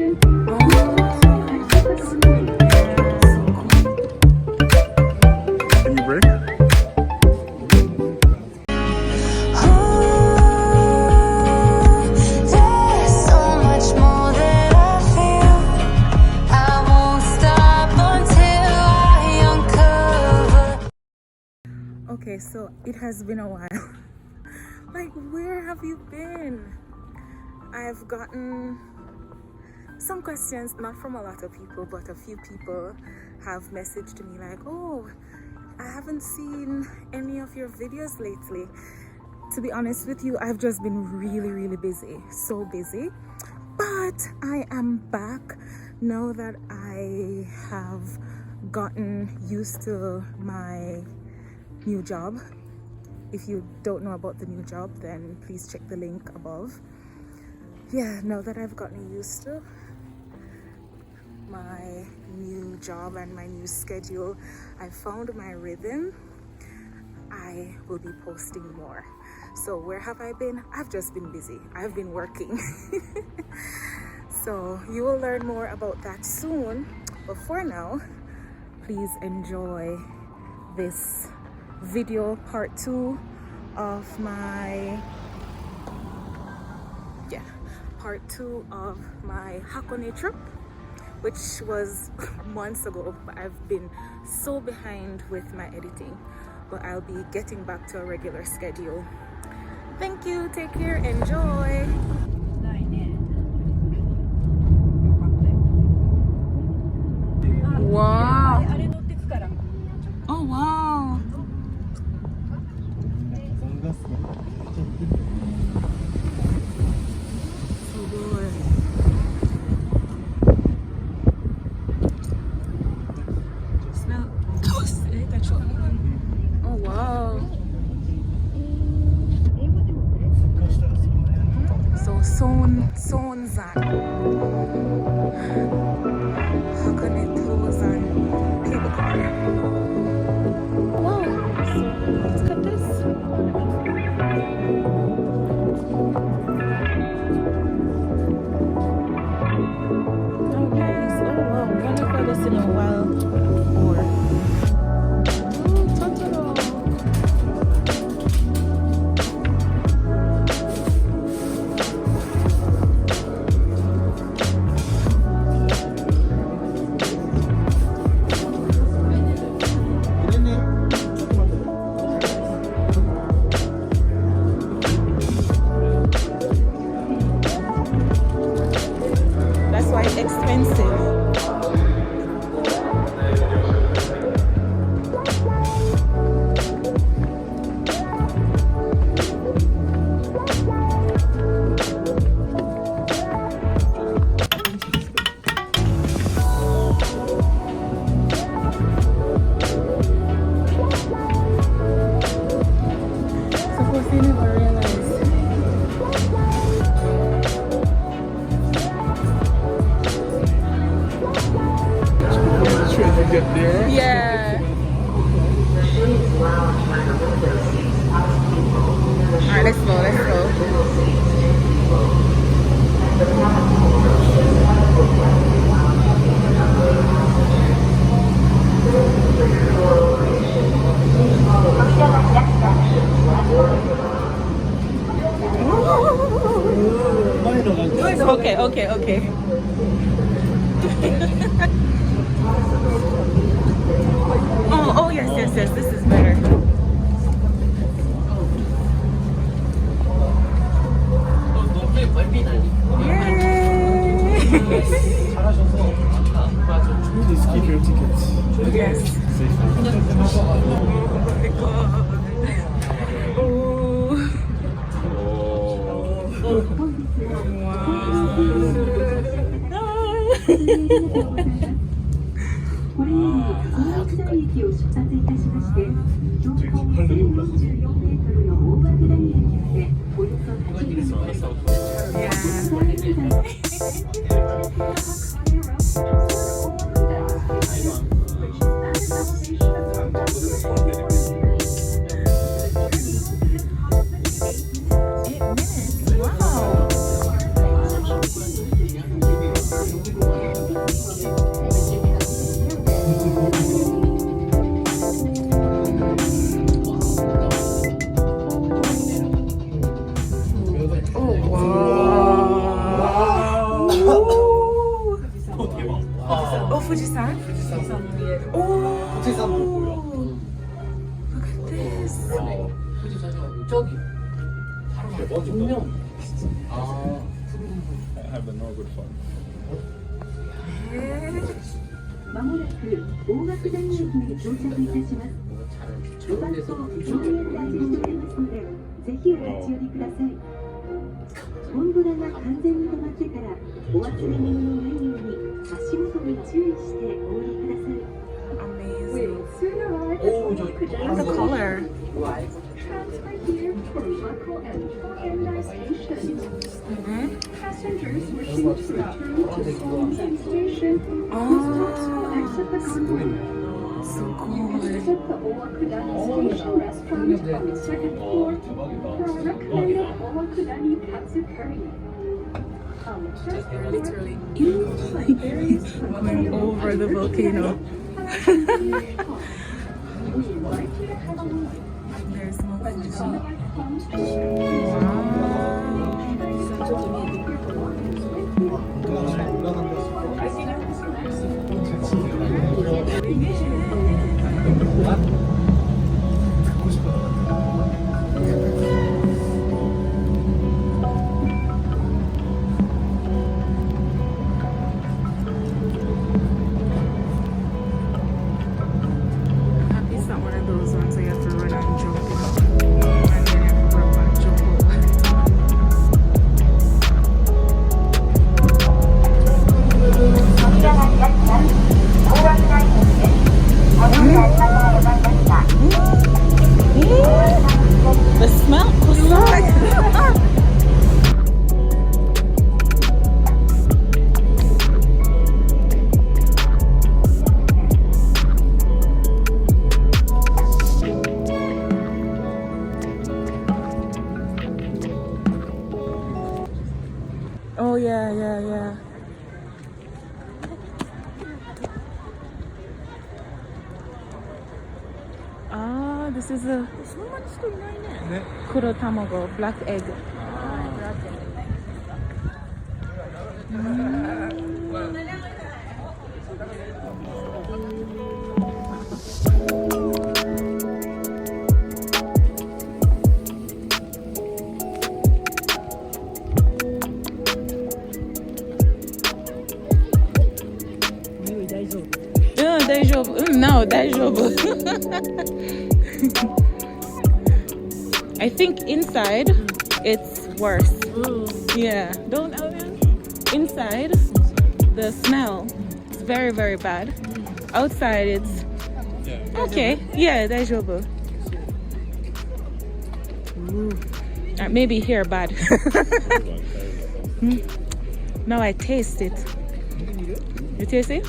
Can you break? Okay, so it has been a while. Like, where have you been? I've gotten some questions, not from a lot of people, but a few people have messaged me like, oh, I haven't seen any of your videos lately. To be honest with you, I've just been really busy, so busy. But I am back now that I have gotten used to my new job. If you don't know about the new job, then please check the link above. Yeah, now that I've gotten used to my new job and my new schedule, I found my rhythm. I will be posting more. So where have I been? I've just been busy. I've been working. So you will learn more about that soon. But for now, please enjoy this video part 2 of my part 2 of my Hakone trip, which was months ago, but I've been so behind with my editing, but I'll be getting back to a regular schedule. Thank you, take care, enjoy. Wow. Oh wow. So good. Smell. Oh wow. So Sonzan. Hakone toes and cable car. Wow. Look at this. Oh nice. Oh wow. I'm gonna try this in a while more. Oh, Totoro. That's why it's expensive. Suppose you never realize. Trying to get there. Yeah. Alright, let's go, let's go. Okay. Oh, yes, this is better. Yay! Please keep your tickets. Yes. Safe. Oh my god. Oh. Oh, Fujisan? Oh, look at this. I have no good fun. まもなく大涌谷駅に到着いたします。お番号4円でお待ちしておりますので、ぜひお立ち寄りください。ゴンドラが完全に止まってからお忘れ物のないように足元に注意してお降りください。Amazing. Oh, The color. Transfer here from Mako and Hakone Station. Passengers wishing to return to Seoul Station Oh, exit the gondola. so You can cool. visit the Owakudani Station restaurant on the second floor for a recommended Owakudani katsu curry. On the first floor, Literally going going over the volcano. We invite you to have a look. There's more But Fuji. palms to share. Happy it's not one of those ones where you have to run and jump, you know? And then you have to run and jump over. The smell was like Oh yeah, yeah, yeah. Ah, this is a kuro tamago, black egg. No, 大丈夫. I think inside it's worse. Yeah, don't inside the smell is very, very bad. Outside it's okay. Yeah, 大丈夫. Maybe here bad. Now I taste it. You taste it?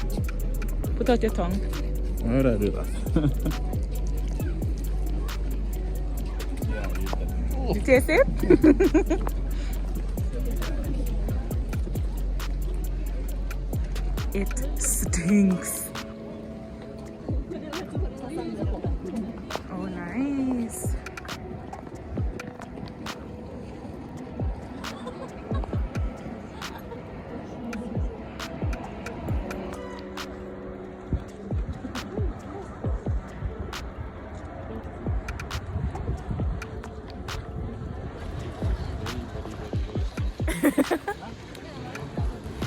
Put out your tongue. Why would I do that? You taste it? It stinks. Oh, nice.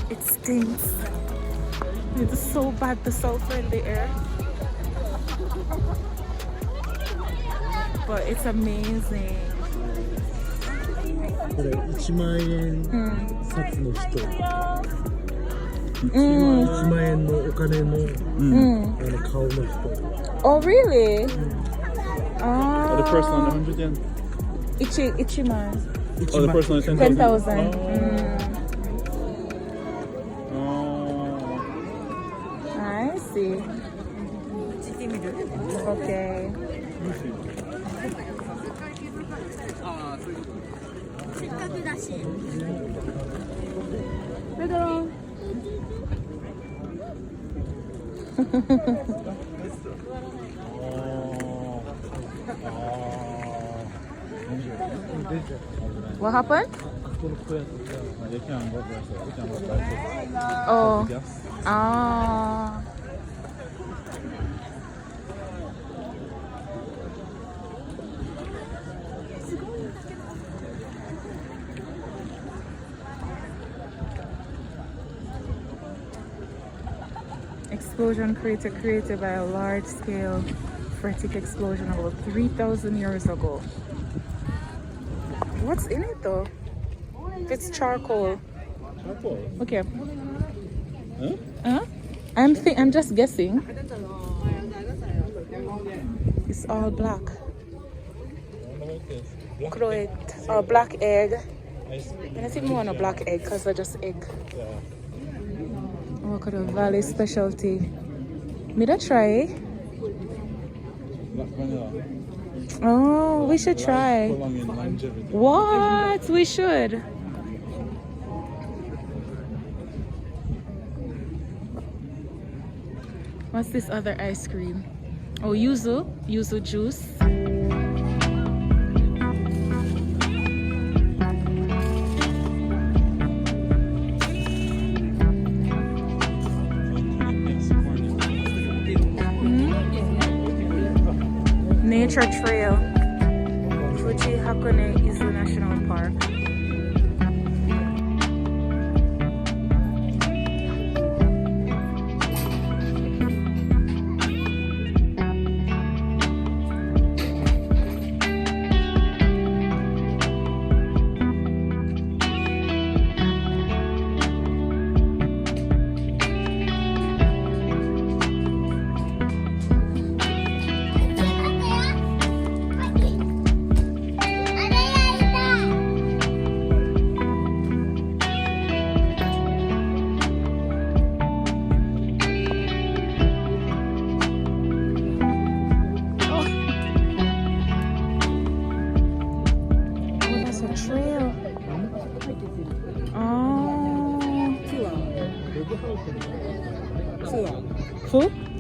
It stinks. It's so bad, the sulfur in the air. But it's amazing. これ1万円札の人、1万円のお金の、顔の人。 Oh, really? Oh, the person on the 100 yen? Ichiman. Oh, the person on the 10,000. 10,000? Oh. I see. Okay. What happened? 이렇게 안 먹었어. 이렇게 안 먹었어. Oh. Ah. Explosion created by a large-scale phreatic explosion about 3,000 years ago. What's in it though? It's charcoal. Charcoal? Okay. Huh? Huh? I'm just guessing. It's all black. Croat or black egg. I think more on a black egg because they're just egg. Owakudani Valley specialty. Me that try? Black vanilla. Oh, we should try. Prolonging longevity. What? We should. What's this other ice cream? Oh, yuzu juice. Nature trail. Fuji Hakone is the national park.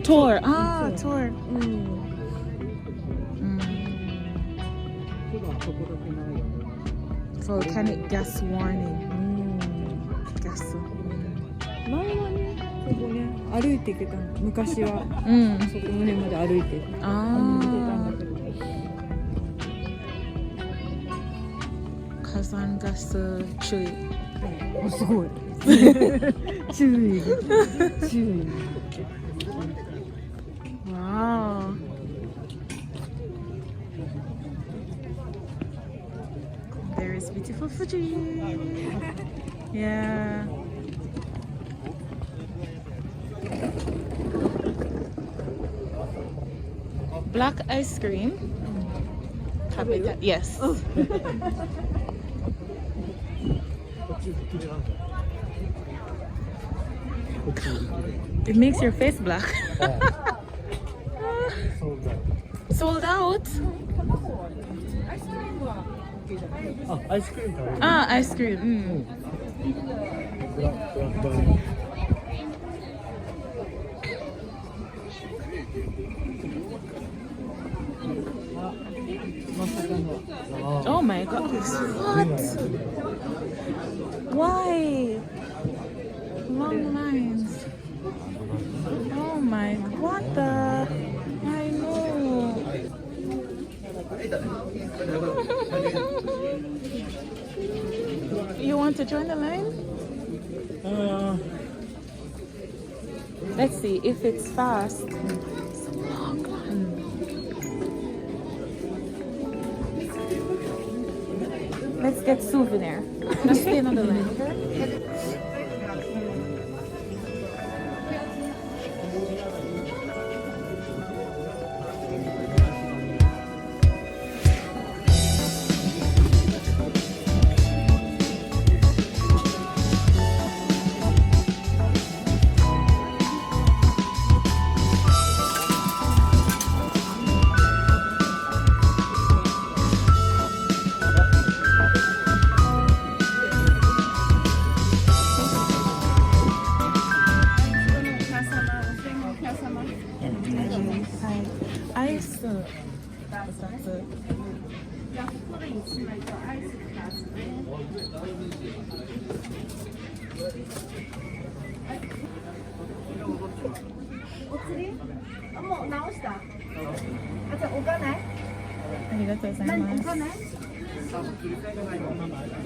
Tour. Ah, tour. Volcanic gas warning. Gas. 前はね、そこね、歩いて行けたの。昔は、そこ胸まで歩いて行けたんだけど。火山ガス注意。あ、すごい。注意。注意。Wow. There is beautiful Fuji. Yeah. Black ice cream. Habitat. Yes. It makes your face black. Sold out? ice cream. Ah, ice cream. Oh my god. What? Why? Long lines. Oh my, what the? I know. You want to join the line? Let's see if it's fast. It's a long line. Let's get souvenir. Let's stay on the line, okay? もう直した。あ、じゃあ置かない？ありがとうございます。置かない？次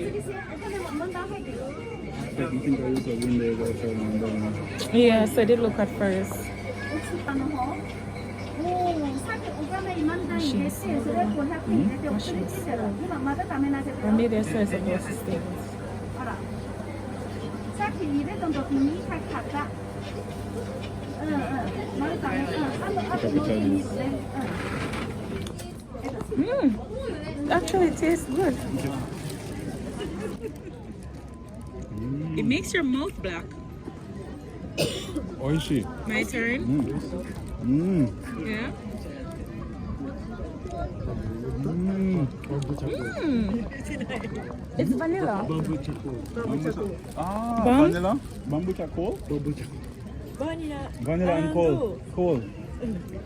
お金も問題入ってる。You think I use a window outside and then Yes, I did look at first. あの方。もうさっきお金今みたいに入れて、それ500円入れて、お釣りついてる。今まだダメなけど。 Or maybe I saw it's supposed to stay. あら。さっき入れた時に買った。まだダメ。あともういいね。Actually, it tastes good. It makes your mouth black. Oishi. My turn. Yeah. It's vanilla. Ah, Bam? vanilla? Bamboo charcoal? Vanilla and coal. Coal.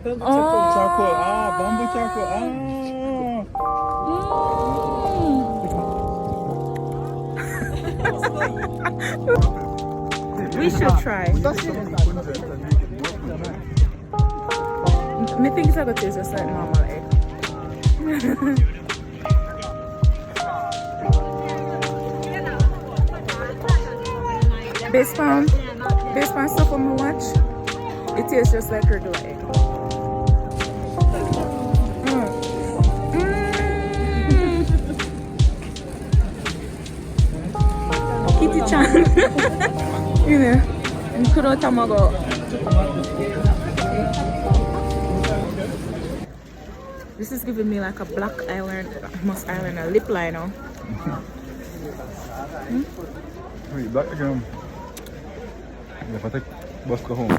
Charcoal. Ah, bamboo charcoal. We should try. Me think it's gonna taste just like normal egg. Based on stuff on my watch, it tastes just like regular egg. Kitty-chan. You know, and kuro tamago. This is giving me like a black Moss Islander lip liner. Wait, black again. If I take bus go home.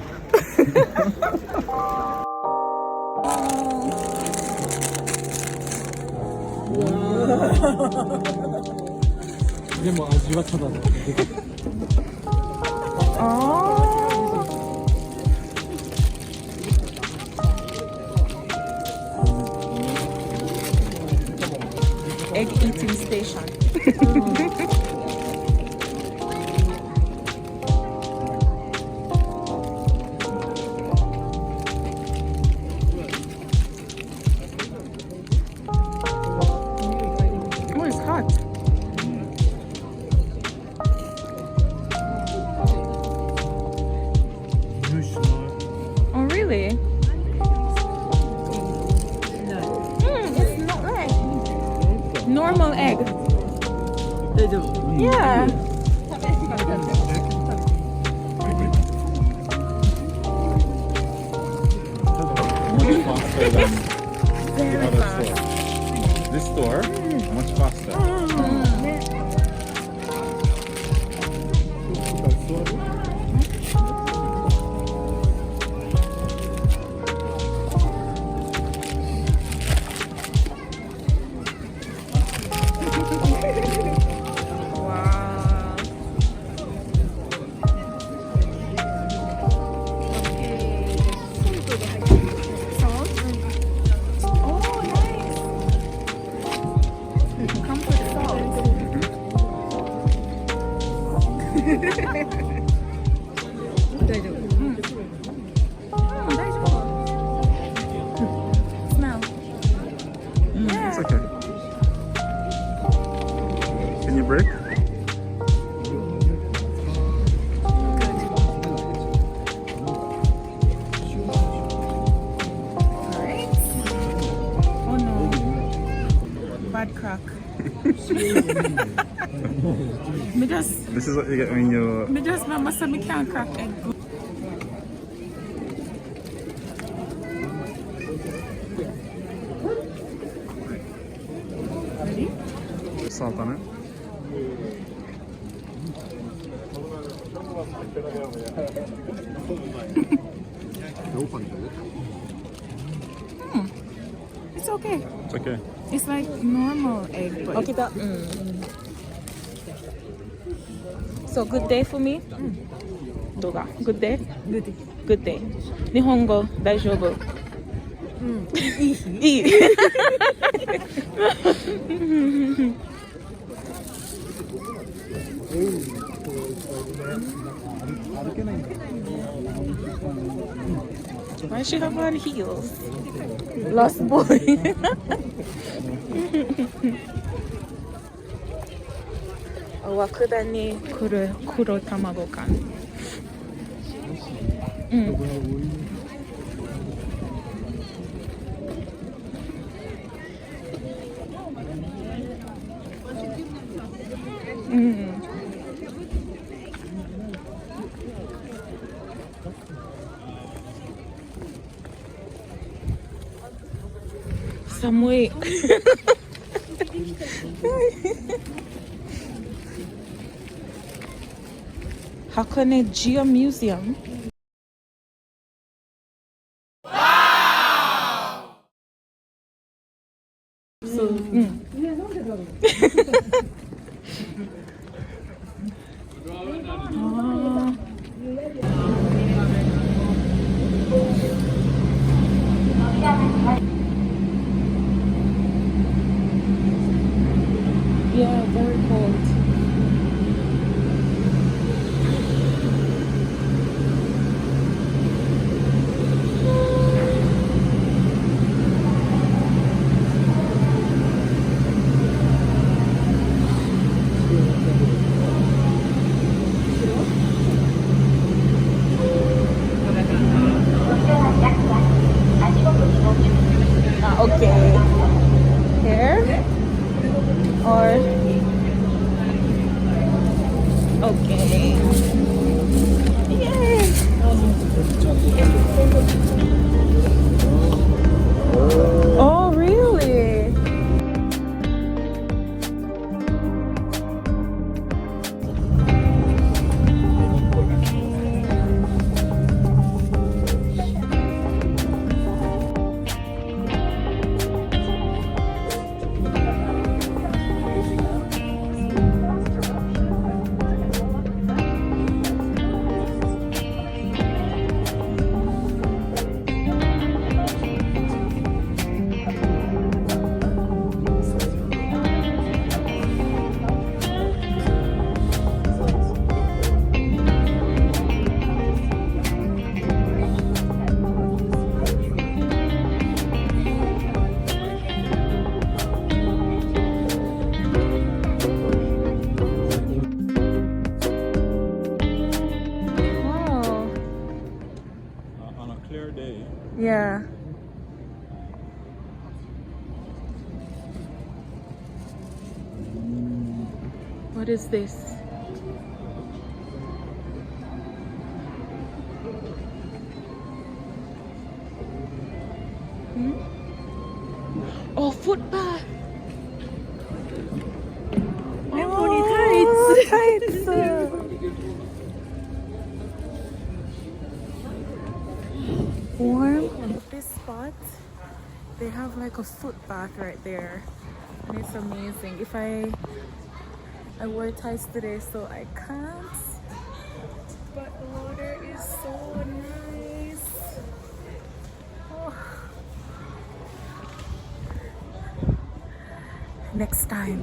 でも味はただの。Egg eating station. Oh, it's hot. Oh, really? It's not like normal egg. Yeah. Much faster than Very the other fast. store. This store, much faster. Wow. Salt? Oh, nice. Come for the salt. 大丈夫。Smell. It's okay. Can you break? Alright. Oh no. Bad crack. This is what you get when you... Me just remember say me can't crack egg. Salt on it. It's okay. It's okay. It's like normal egg. But okay, So good day for me? どうが Good day? Good day. 日本語大丈夫 Eat. Why she have on heels? Lost boy. Owakudani kuro tamago kan. Samui. Hakone Geo Museum. Wow. So, yeah, very cold. Okay. Here? Or okay. Yay! Oh, really? Yeah. What is this? Oh, footbath. Oh, tights. Warm. This spot, they have like a foot bath right there, and it's amazing. If I wore tights today, so I can't, but the water is so nice. Oh. Next time.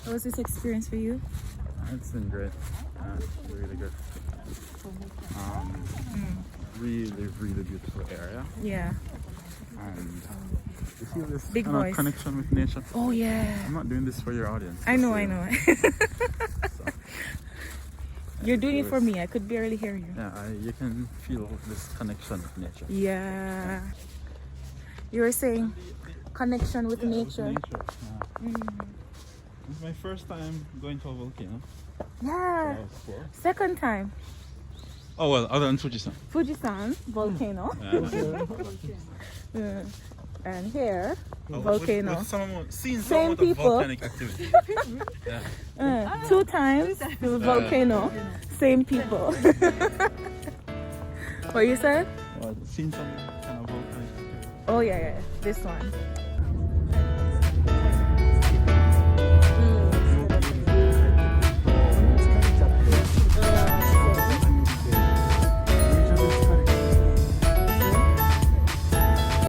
How was this experience for you? It's been great. Really good. Really beautiful area. Yeah. And you feel this Big kind voice. of connection with nature. Oh yeah. I'm not doing this for your audience. I know. So, You're doing it for me. I could barely hear you. yeah, you can feel this connection with nature. Yeah. You were saying connection with nature. Yeah. It's my first time going to a volcano. Yeah. Second time. Oh well, other than Fujisan. Fujisan volcano. Yeah. And here, Oh, volcano. With seen Same some of the people. volcanic activity. Yeah. 2 times the volcano. Same people. What you said? Well, seen some kind of volcanic activity. Oh yeah, this one.